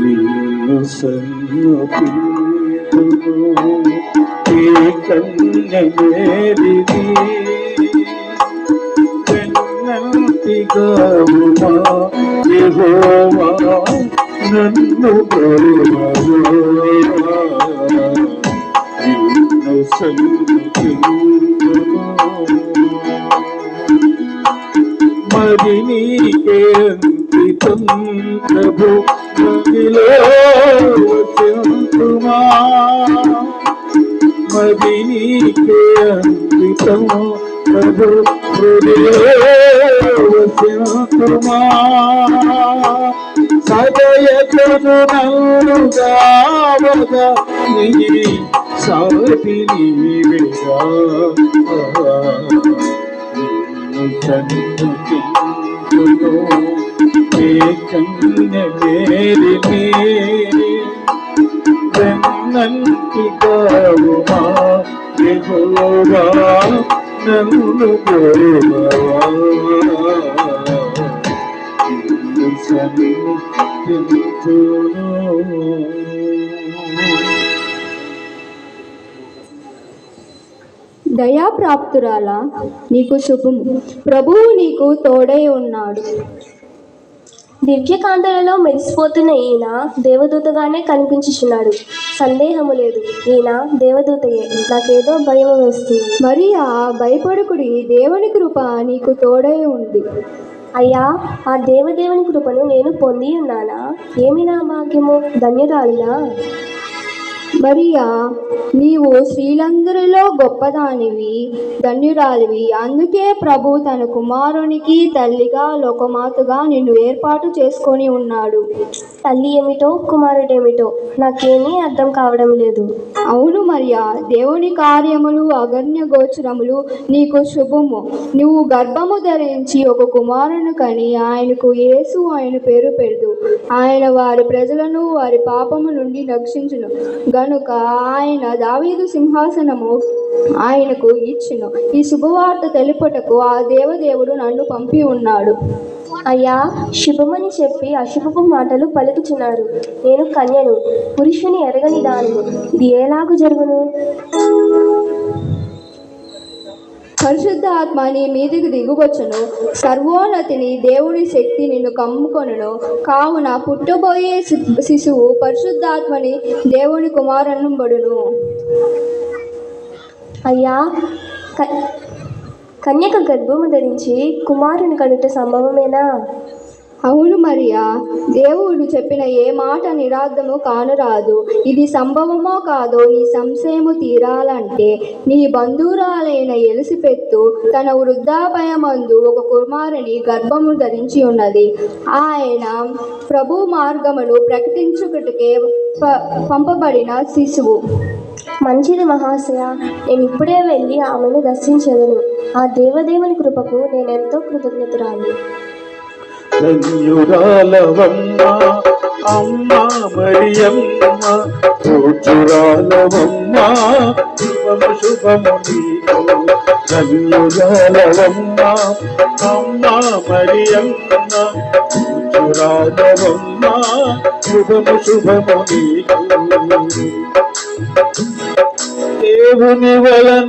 నిన్ను సన్నపింతును ఏ కన్యమేరిది వెన్నంటిగావుమా యెహోవా నన్ను కొలువవా నిన్ను సన్నపింతును మరి నీకే అంకితం ప్రభు మదిలో వసింతుమా మరి నీకే అంకితం ప్రభు హృదయలో వసింతుమా సదయకును నన్ను గావగా నీ సాటి నీవేగా సన్నుతింతును ఏ కన్యమేరిని వెన్నంటిగావుమా యెహోవా నన్ను కొలువవా నిన్ను సన్నుతింతును. దయాప్రాప్తురాలా నీకు శుభము, ప్రభువు నీకు తోడై ఉన్నాడు. దివ్యకాంతలలో మెరిసిపోతున్న ఈయన దేవదూతగానే కనిపించుచున్నాడు. సందేహము లేదు, ఈయన దేవదూతయే. నాకేదో భయం వేస్తుంది. మరియా భయపడకుడి, దేవుని కృప నీకు తోడై ఉంది. అయ్యా, ఆ దేవదేవుని కృపను నేను పొంది ఉన్నానా? ఏమి నా భాగ్యము! ధన్యురాలినా. మరియా నీవు స్త్రీలందరిలో గొప్పదానివి, ధన్యురాలివి. అందుకే ప్రభు తన కుమారునికి తల్లిగా లోకమాతగా నిన్ను ఏర్పాటు చేసుకొని ఉన్నాడు. తల్లి ఏమిటో కుమారుడేమిటో నాకేమీ అర్థం కావడం లేదు. అవును మరియా, దేవుని కార్యములు అగణ్య గోచరములు నీకు శుభము. నువ్వు గర్భము ధరించి ఒక కుమారుని కని ఆయనకు యేసు ఆయన పేరు పెడదు. ఆయన వారి ప్రజలను వారి పాపము నుండి రక్షించును గనుక ఆయన దావీదు సింహాసనము ఆయనకు ఇచ్చును. ఈ శుభవార్త తెలుపుటకు ఆ దేవదేవుడు నన్ను పంపి ఉన్నాడు. అయ్యా, శుభమని చెప్పి అశుభపు మాటలు పలుకుచున్నారు. నేను కన్యను, పురుషుని ఎరగని దానిని. ఇది ఎలాగూ జరుగును? పరిశుద్ధ ఆత్మ నీ మీదికి దిగువచ్చును, సర్వోన్నతిని దేవుని శక్తి నిన్ను కమ్ముకొనును. కావున పుట్టబోయే శిశువు పరిశుద్ధాత్మని దేవుని కుమారునిబడును. అయ్యా, కన్యక గర్భము ధరించి కుమారుని కనుట సంభవమేనా? అవును మరియా, దేవుడు చెప్పిన ఏ మాట నిరార్థము కానురాదు. ఇది సంభవమో కాదో నీ సంశయము తీరాలంటే నీ బంధువురాలైన ఎలిసబెత్తు తన వృద్ధాప్యమందు ఒక కుమారుని గర్భము ధరించి ఉన్నది. ఆయన ప్రభు మార్గమును ప్రకటించుటకే పంపబడిన శిశువు. మంచిది మహాశయ, నేను ఇప్పుడే వెళ్ళి ఆమెను దర్శించెదను. ఆ దేవదేవుని కృపకు నేనెంతో కృతజ్ఞతురాలు. ధన్యురాలవమ్మ అమ్మ మరియమ్మ, పూజ్యురాలవమ్మ, శుభము శుభము నీకు. ధన్యురాలవమ్మ అమ్మ మరియమ్మ, పూజ్యురాలవమ్మ, శుభము శుభము నీకు. దేవుని వలన